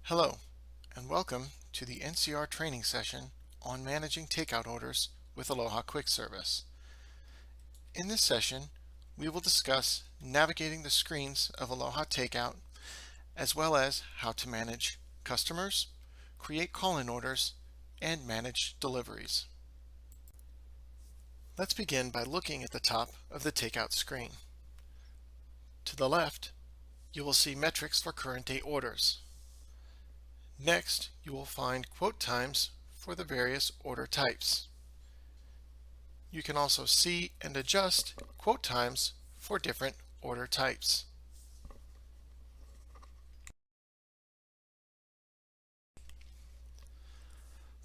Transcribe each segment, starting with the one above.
Hello, and welcome to the NCR training session on managing takeout orders with Aloha Quick Service. In this session, we will discuss navigating the screens of Aloha Takeout, as well as how to manage customers, create call-in orders, and manage deliveries. Let's begin by looking at the top of the Takeout screen. To the left, you will see metrics for current day orders. Next, you will find quote times for the various order types. You can also see and adjust quote times for different order types.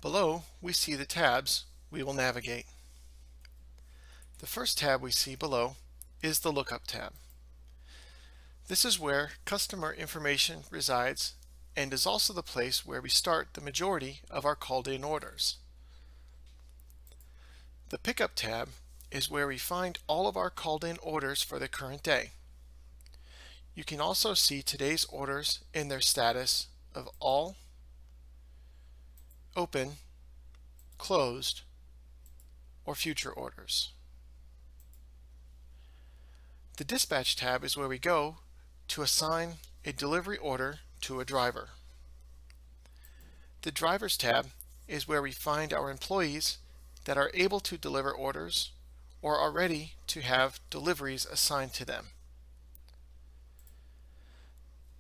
Below, we see the tabs we will navigate. The first tab we see below is the Lookup tab. This is where customer information resides and is also the place where we start the majority of our called-in orders. The Pickup tab is where we find all of our called-in orders for the current day. You can also see today's orders in their status of all, open, closed, or future orders. The Dispatch tab is where we go to assign a delivery order to a driver. The Drivers tab is where we find our employees that are able to deliver orders or are ready to have deliveries assigned to them.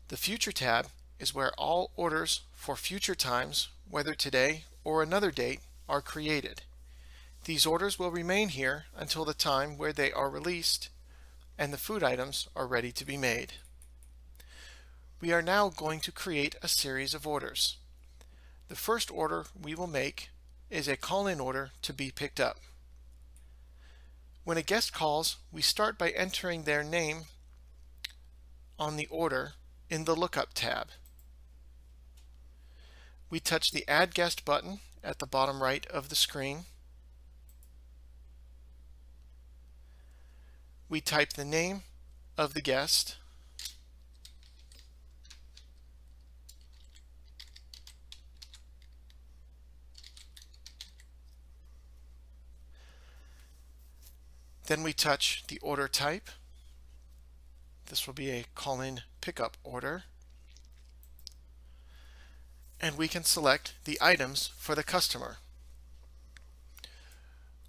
The Future tab is where all orders for future times, whether today or another date, are created. These orders will remain here until the time where they are released and the food items are ready to be made. We are now going to create a series of orders. The first order we will make is a call-in order to be picked up. When a guest calls, we start by entering their name on the order in the Lookup tab. We touch the Add Guest button at the bottom right of the screen. We type the name of the guest. Then we touch the order type. This will be a call-in pickup order. And we can select the items for the customer.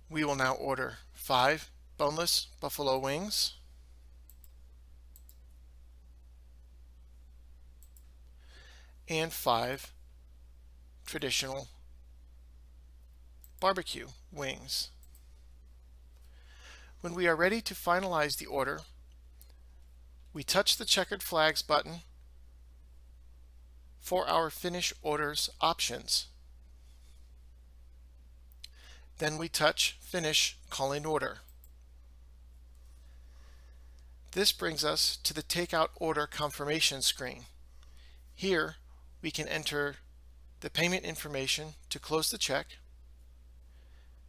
We will now order 5 boneless buffalo wings, and 5 traditional barbecue wings. When we are ready to finalize the order, we touch the checkered flags button for our Finish Orders options. Then we touch Finish Call-in Order. This brings us to the Takeout Order Confirmation screen. Here, we can enter the payment information to close the check,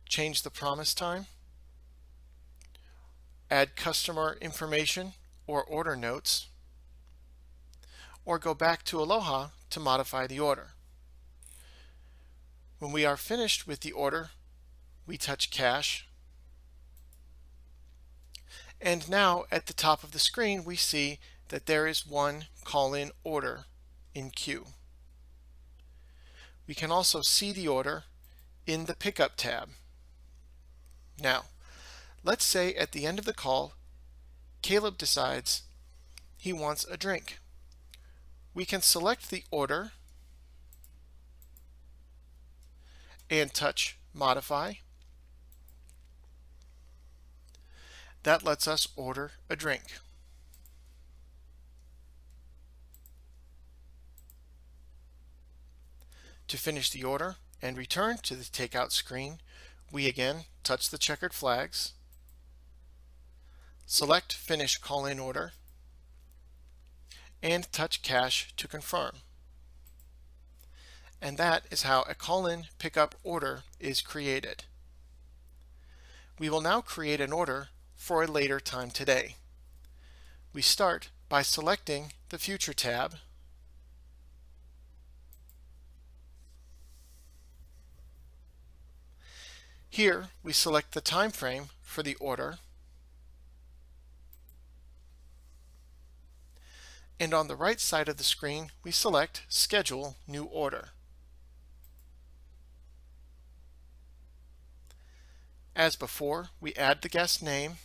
change the promise time, add customer information or order notes, or go back to Aloha to modify the order. When we are finished with the order, we touch Cash. And now at the top of the screen, we see that there is one call-in order in queue. We can also see the order in the Pickup tab. Now, let's say at the end of the call, Caleb decides he wants a drink. We can select the order and touch Modify. That lets us order a drink. To finish the order and return to the Takeout screen, we again touch the checkered flags, select Finish Call-in Order, and touch Cash to confirm. And that is how a call-in pickup order is created. We will now create an order for a later time today. We start by selecting the Future tab, Here we select the time frame for the order, and on the right side of the screen we select Schedule New Order. As before, we add the guest name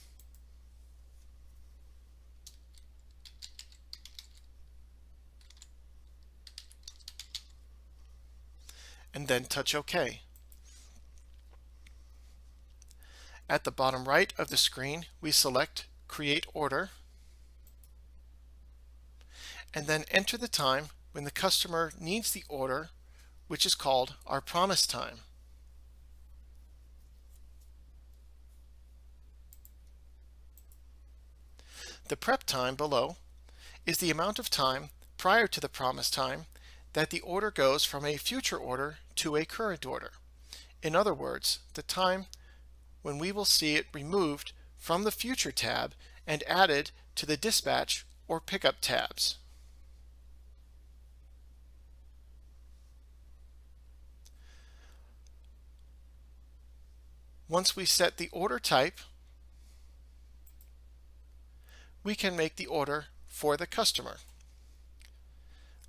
and then touch OK. At the bottom right of the screen, we select Create Order and then enter the time when the customer needs the order, which is called our promise time. The prep time below is the amount of time prior to the promise time that the order goes from a future order to a current order. In other words, the time when we will see it removed from the Future tab and added to the Dispatch or Pickup tabs. Once we set the order type, we can make the order for the customer.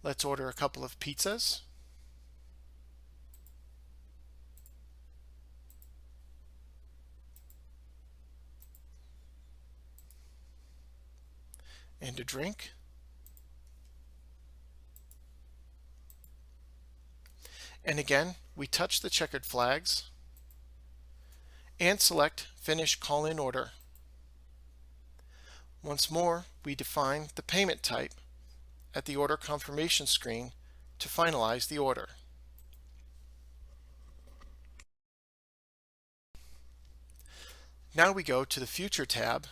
Let's order a couple of pizzas. And a drink. And again, we touch the checkered flags and select Finish Call-in Order. Once more, we define the payment type at the order confirmation screen to finalize the order. Now we go to the Future tab.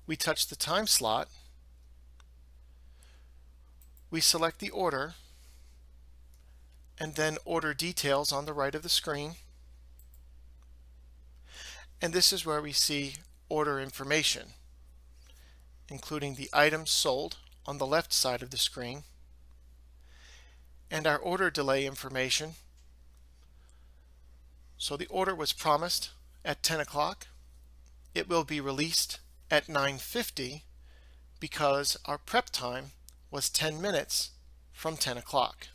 We touch the time slot. We select the order and then order details on the right of the screen. And this is where we see order information, including the items sold on the left side of the screen and our order delay information. So the order was promised at 10 o'clock. It will be released at 9:50 because our prep time was 10 minutes from 10 o'clock.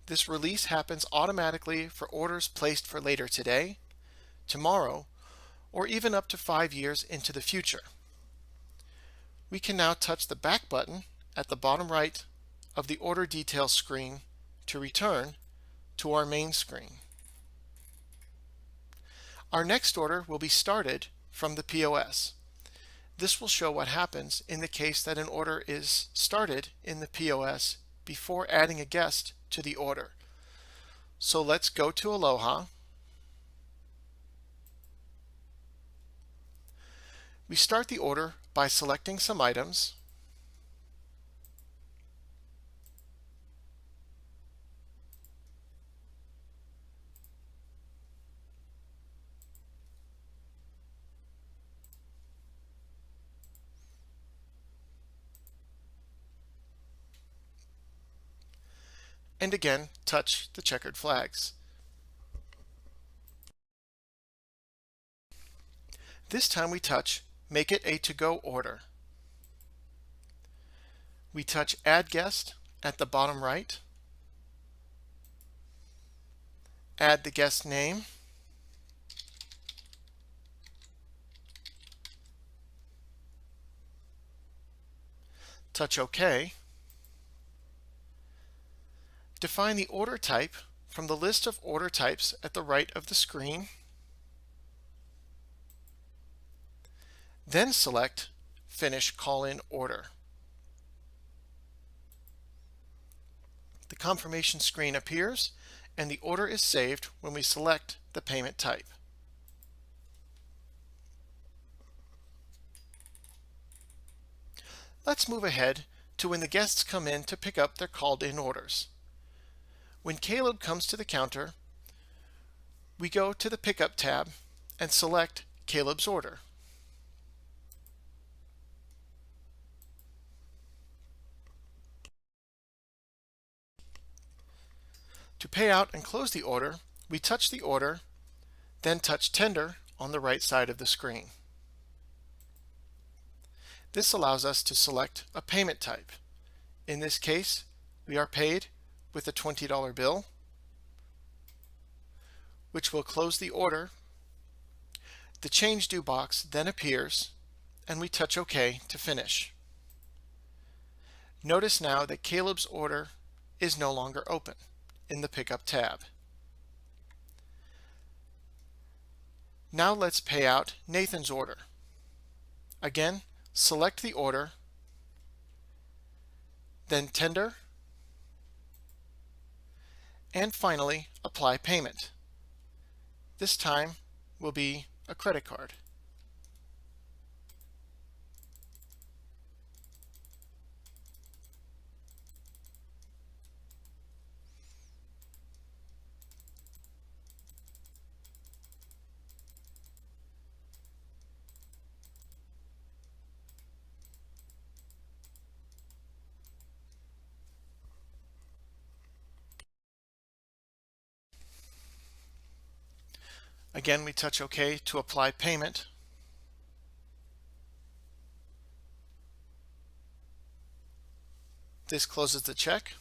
This release happens automatically for orders placed for later today, tomorrow, or even up to 5 years into the future. We can now touch the back button at the bottom right of the order details screen to return to our main screen. Our next order will be started from the POS. This will show what happens in the case that an order is started in the POS before adding a guest to the order. So let's go to Aloha. We start the order by selecting some items. And again, touch the checkered flags. This time we touch Make it a to-go order. We touch Add Guest at the bottom right. Add the guest name. Touch OK. Define the order type from the list of order types at the right of the screen. Then select Finish Call-in Order. The confirmation screen appears and the order is saved when we select the payment type. Let's move ahead to when the guests come in to pick up their called-in orders. When Caleb comes to the counter, we go to the Pickup tab and select Caleb's order. To pay out and close the order, we touch the order, then touch Tender on the right side of the screen. This allows us to select a payment type. In this case, we are paid with a $20 bill, which will close the order. The change due box then appears, and we touch OK to finish. Notice now that Caleb's order is no longer open in the Pickup tab. Now let's pay out Nathan's order. Again, select the order, then Tender, and finally apply payment. This time will be a credit card. Again, we touch OK to apply payment. This closes the check.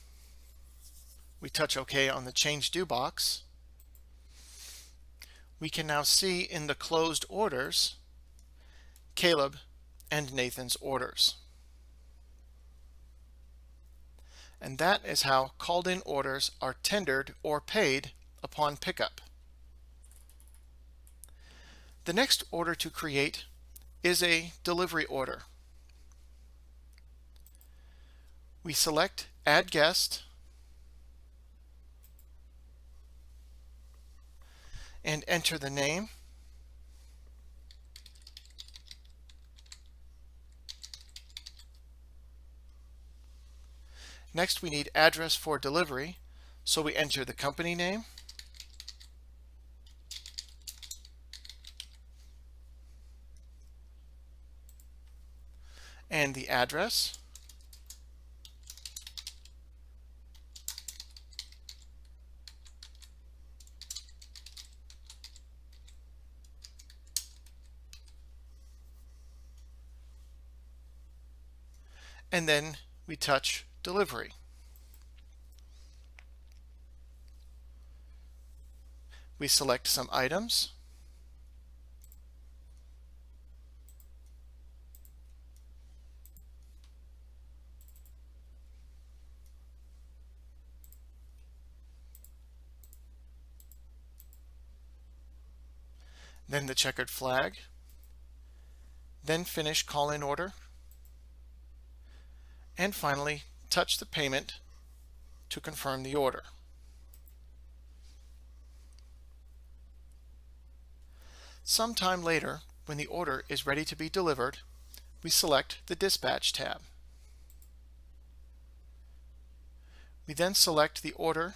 We touch OK on the change due box. We can now see in the closed orders Caleb and Nathan's orders. And that is how called-in orders are tendered or paid upon pickup. The next order to create is a delivery order. We select Add Guest and enter the name. Next, we need address for delivery, so we enter the company name, and the address. And then we touch Delivery. We select some items. Then the checkered flag. Then finish call-in order. And finally, touch the payment to confirm the order. Sometime later, when the order is ready to be delivered, we select the Dispatch tab. We then select the order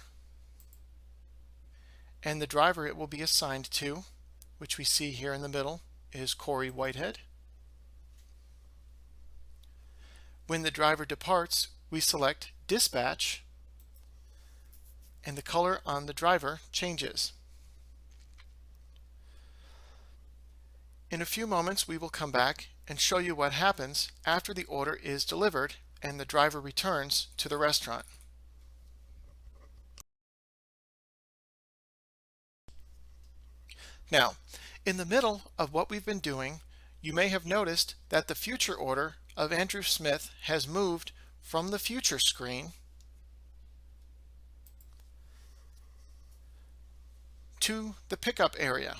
and the driver it will be assigned to, which we see here in the middle is Corey Whitehead. When the driver departs, we select Dispatch, and the color on the driver changes. In a few moments, we will come back and show you what happens after the order is delivered and the driver returns to the restaurant. Now, in the middle of what we've been doing, you may have noticed that the future order of Andrew Smith has moved from the future screen to the pickup area.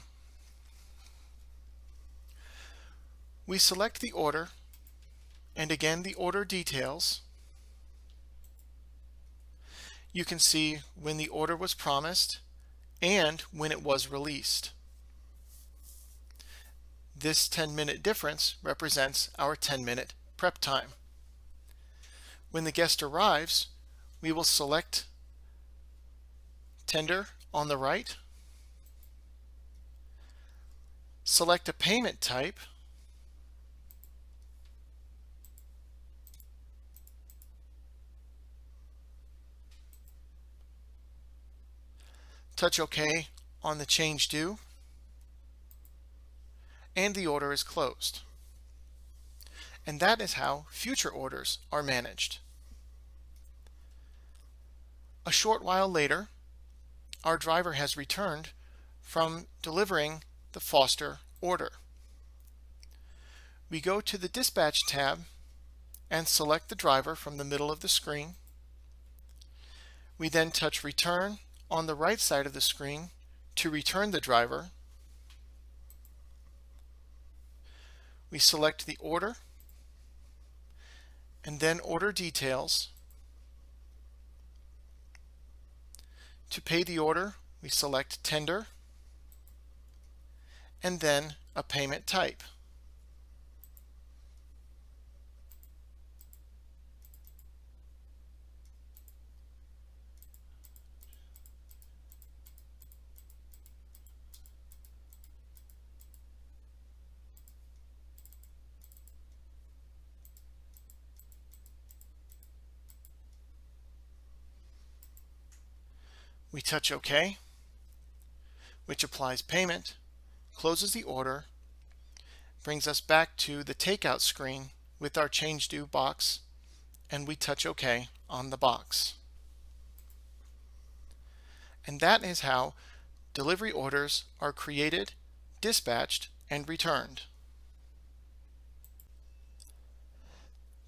We select the order and again the order details. You can see when the order was promised and when it was released. This 10-minute difference represents our 10-minute prep time. When the guest arrives, we will select Tender on the right, select a payment type, touch OK on the change due, and the order is closed. And that is how future orders are managed. A short while later, our driver has returned from delivering the Foster order. We go to the Dispatch tab and select the driver from the middle of the screen. We then touch Return on the right side of the screen to return the driver. We select the order and then Order Details. To pay the order, we select Tender and then a payment type. We touch OK, which applies payment, closes the order, brings us back to the Takeout screen with our change due box, and we touch OK on the box. And that is how delivery orders are created, dispatched, and returned.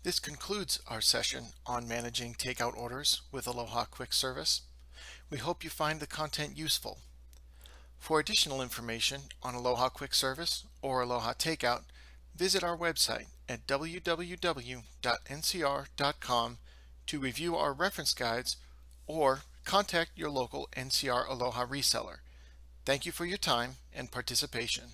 This concludes our session on managing takeout orders with Aloha Quick Service. We hope you find the content useful. For additional information on Aloha Quick Service or Aloha Takeout, visit our website at www.ncr.com to review our reference guides or contact your local NCR Aloha reseller. Thank you for your time and participation.